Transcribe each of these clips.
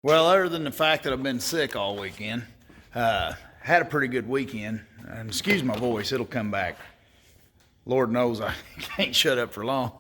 Well, other than the fact that I've been sick all weekend, had a pretty good weekend. And excuse my voice, it'll come back. Lord knows I can't shut up for long.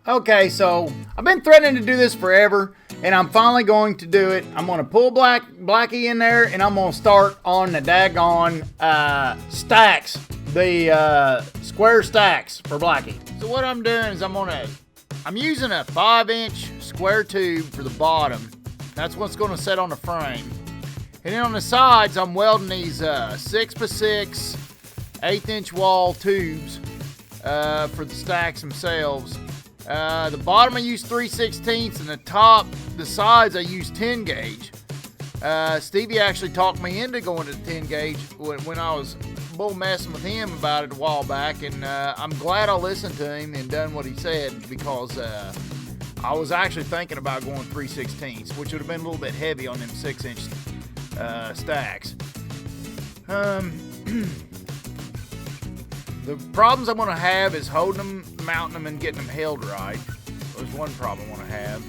Okay, so I've been threatening to do this forever, and I'm finally going to do it. I'm going to pull Blacky in there, and I'm going to start on the daggone stax, the square stax for Blacky. So what I'm doing is I'm using a 5-inch square tube for the bottom. That's what's going to set on the frame. And then on the sides, I'm welding these 6x6 1/8-inch wall tubes for the stacks themselves. The bottom I use 3/16, and the sides I use 10 gauge. Stevie actually talked me into going to 10 gauge when I was bull messing with him about it a while back, and I'm glad I listened to him and done what he said, because I was actually thinking about going 3/16, which would have been a little bit heavy on them 6-inch stacks. The problems I'm going to have is holding them, mounting them, and getting them held right. There's one problem I want to have.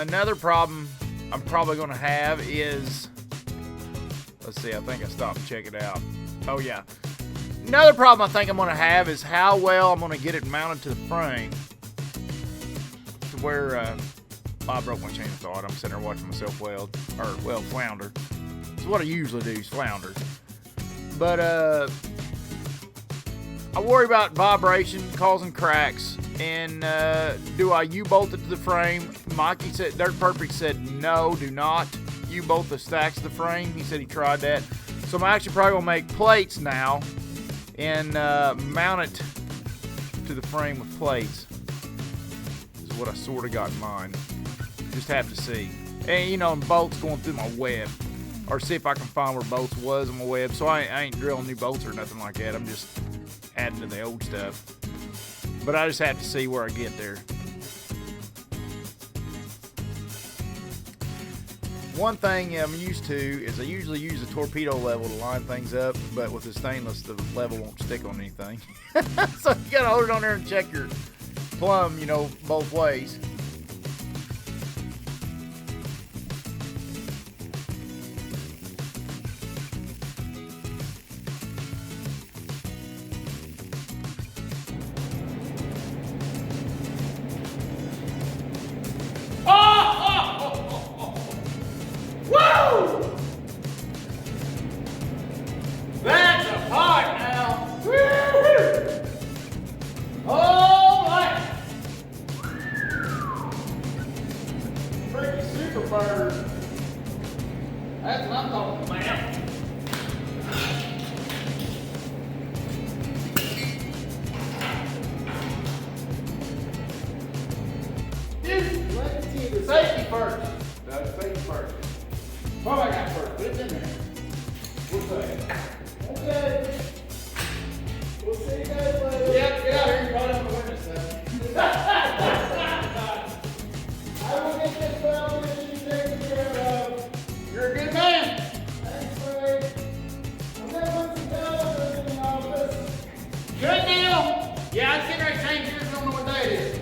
Another problem I'm probably going to have is, let's see, I think I stopped to check it out. Oh yeah. Another problem I think I'm going to have is how well I'm going to get it mounted to the frame. To where, I broke my chain of thought. I'm sitting there watching myself flounder. It's what I usually do, is flounder. But I worry about vibration causing cracks, and do I U-bolt it to the frame? Mikey said, Dirt Perfect said, no, do not U-bolt the stacks to the frame. He said he tried that. So I'm actually probably gonna make plates now and mount it to the frame with plates. This is what I sort of got in mind. Just have to see. And bolts going through my web. Or see if I can find where bolts was on my web. So I ain't drilling new bolts or nothing like that. I'm just adding to the old stuff. But I just have to see where I get there. One thing I'm used to is I usually use a torpedo level to line things up, but with the stainless, the level won't stick on anything. So you gotta hold it on there and check your plumb, both ways. That's a pipe now! Woo-hoo! Oh my! Freaking super bird! That's what I'm talking about. Dude, let's see the safety first. The safety first. What do I got first? Put it in there. We'll see. Okay. We'll see you guys later. Yep, get out here and run on the window stuff. I will get this foundation taken care of. You're a good man. Thanks, Ray. I'm going to put some calendars in the office. Good deal. Yeah, I was getting ready to change yours. I don't know what day it is.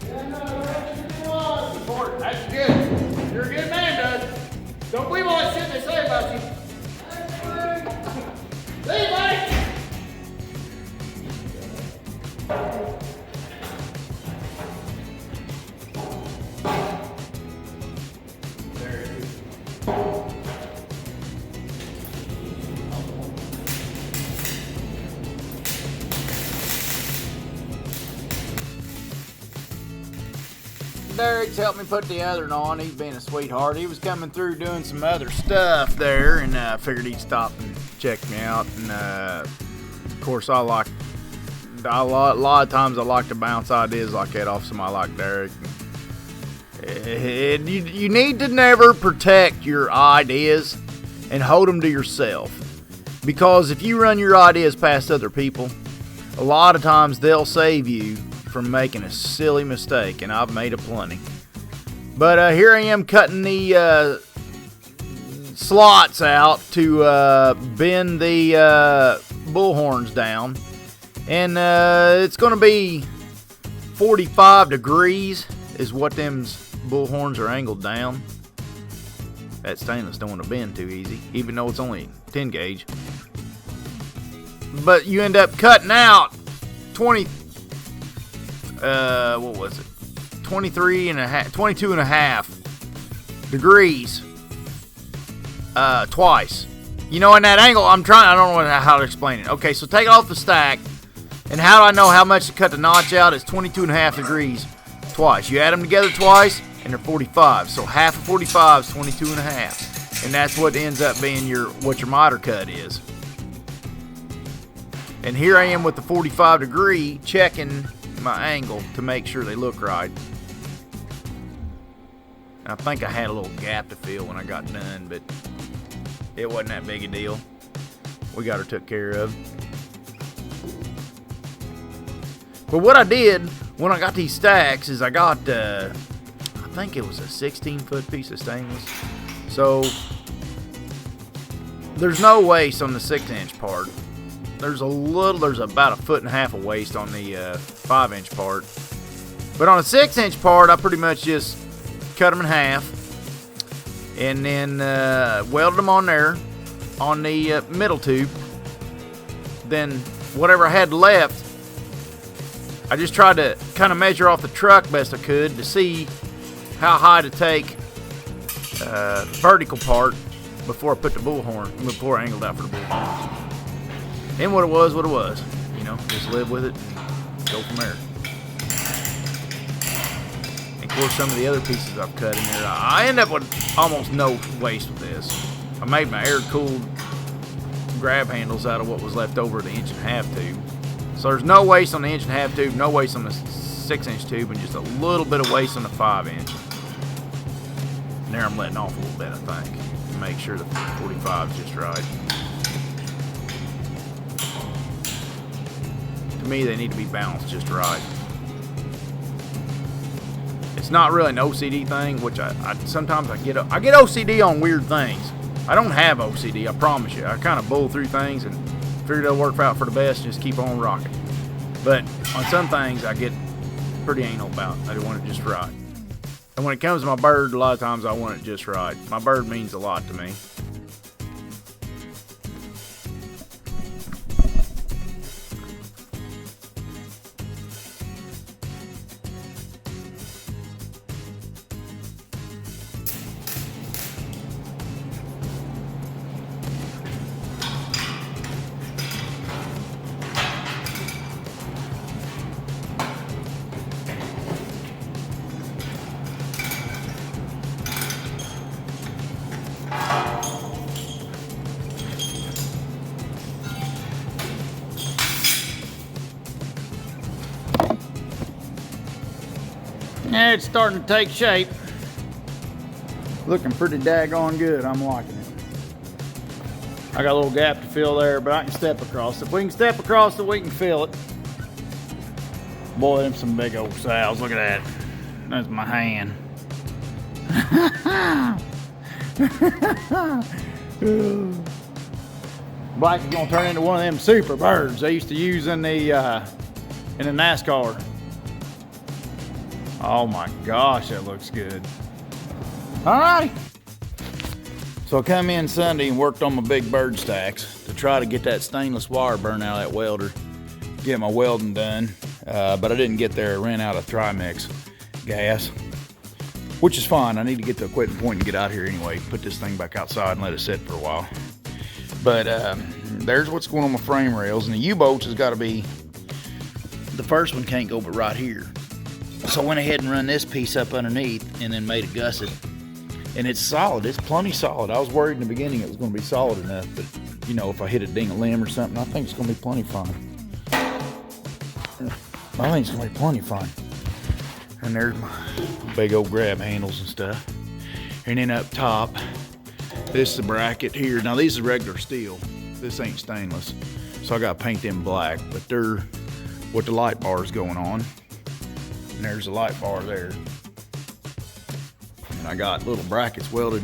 Yeah, no, that's important. That's good. You're a good man, Doug. Don't believe all that shit they say about you. See you, buddy. There it is. Derek's helped me put the other one on. He's being a sweetheart. He was coming through doing some other stuff there, and I figured he'd stop and check me out. And of course, I like a lot of times I like to bounce ideas like that off somebody like Derek. You need to never protect your ideas and hold them to yourself. Because if you run your ideas past other people, a lot of times they'll save you from making a silly mistake, and I've made a plenty. But here I am cutting the slots out to bend the bullhorns down. And it's going to be 45 degrees is what them bullhorns are angled down. That stainless don't want to bend too easy, even though it's only 10 gauge. But you end up cutting out 22 and a half degrees twice. You know, in that angle, I don't know how to explain it. Okay, so take it off the stack, and how do I know how much to cut the notch out? It's 22 and a half degrees twice. You add them together twice, and they're 45. So half of 45 is 22 and a half. And that's what ends up being what your miter cut is. And here I am with the 45 degree checking my angle to make sure they look right. And I think I had a little gap to fill when I got done, but it wasn't that big a deal. We got her took care of. But what I did when I got these stacks is I got, I think it was a 16-foot piece of stainless. So there's no waste on the 6-inch part. There's about a foot and a half of waste on the 5-inch part. But on a 6-inch part, I pretty much just cut them in half and then welded them on there on the middle tube. Then whatever I had left, I just tried to kind of measure off the truck best I could to see how high to take the vertical part before I put before I angled out for the bullhorn. And what it was, you know, just live with it and go from there. And of course, some of the other pieces I've cut in there, I end up with almost no waste with this. I made my air-cooled grab handles out of what was left over of the 1.5-inch tube. So there's no waste on the 1.5-inch tube, no waste on the 6-inch tube, and just a little bit of waste on the 5-inch. And there I'm letting off a little bit, I think, to make sure the 45 is just right. To me, they need to be balanced just right. It's not really an OCD thing, which sometimes I get OCD on weird things. I don't have OCD, I promise you. I kind of bull through things and figure it'll work out for the best and just keep on rocking. But on some things, I get pretty anal about. I want it just right. And when it comes to my bird, a lot of times I want it just right. My bird means a lot to me. Yeah, it's starting to take shape. Looking pretty daggone good. I'm liking it. I got a little gap to fill there, but I can step across it. If we can step across it, we can fill it. Boy, them some big old sows. Look at that. That's my hand. Blacky's gonna turn into one of them super birds they used to use in the NASCAR. Oh my gosh, that looks good. All right. So I come in Sunday and worked on my big bird stacks to try to get that stainless wire burned out of that welder, get my welding done. But I didn't get there. I ran out of Trimix gas, which is fine. I need to get to a quitting point and get out here anyway. Put this thing back outside and let it sit for a while. But there's what's going on my frame rails. And the U-bolts has got to be, the first one can't go but right here. So I went ahead and run this piece up underneath and then made a gusset. And it's solid. It's plenty solid. I was worried in the beginning it was going to be solid enough, but you know, if I hit a ding a limb or something, I think it's going to be plenty fine. I think it's gonna be plenty fun. And there's my big old grab handles and stuff. And then up top, this is the bracket here. Now these are regular steel. This ain't stainless. So I gotta paint them black, but they're with the light bars going on. And there's a light bar there. And I got little brackets welded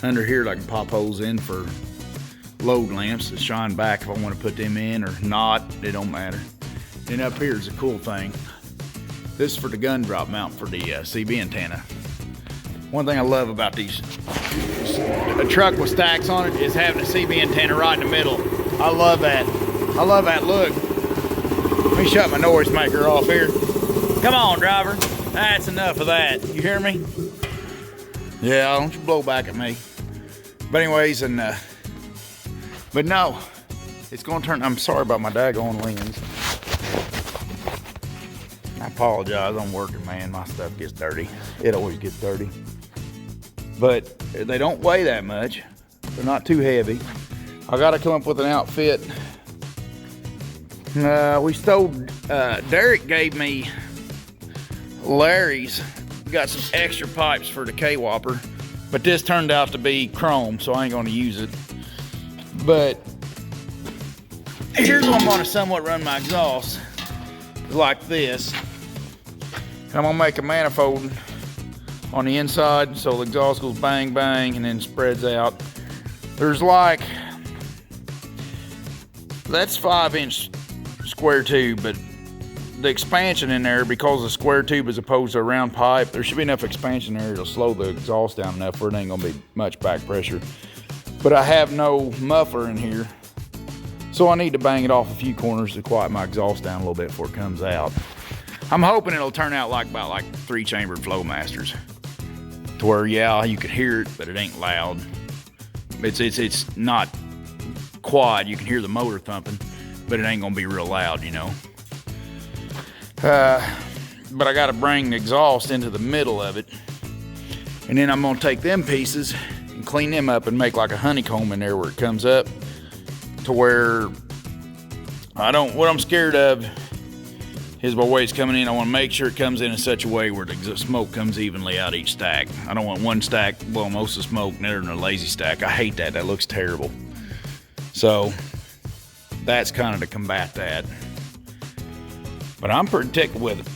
under here that I can pop holes in for load lamps that shine back if I want to put them in or not. It don't matter. And up here is a cool thing. This is for the gun drop mount for the CB antenna. One thing I love about these, a truck with stacks on it, is having a CB antenna right in the middle. I love that. I love that look. Let me shut my noisemaker off here. Come on, driver. That's enough of that. You hear me? Yeah, don't you blow back at me. But anyways, but no, it's gonna turn, I'm sorry about my daggone lens. I apologize, I'm working, man. My stuff gets dirty. It always gets dirty. But they don't weigh that much. They're not too heavy. I gotta come up with an outfit. Derek gave me Larry's. Got some extra pipes for the K-Whopper, but this turned out to be chrome, so I ain't gonna use it. But here's what I'm gonna somewhat run my exhaust, like this. I'm gonna make a manifold on the inside so the exhaust goes bang bang and then spreads out. There's like, that's 5-inch square tube, but the expansion in there, because the square tube as opposed to a round pipe, there should be enough expansion there to slow the exhaust down enough where it ain't gonna be much back pressure. But I have no muffler in here, so I need to bang it off a few corners to quiet my exhaust down a little bit before it comes out. I'm hoping it'll turn out about like 3-chambered Flowmasters, to where, yeah, you can hear it, but it ain't loud. It's not quad. You can hear the motor thumping, but it ain't gonna be real loud, you know. But I got to bring the exhaust into the middle of it, and then I'm gonna take them pieces and clean them up and make like a honeycomb in there where it comes up, to where what I'm scared of is my way it's coming in. I want to make sure it comes in such a way where the smoke comes evenly out each stack. I don't want one stack blowing most of the smoke and in a lazy stack. I hate that. That looks terrible. So that's kind of to combat that. But I'm pretty tickled with it.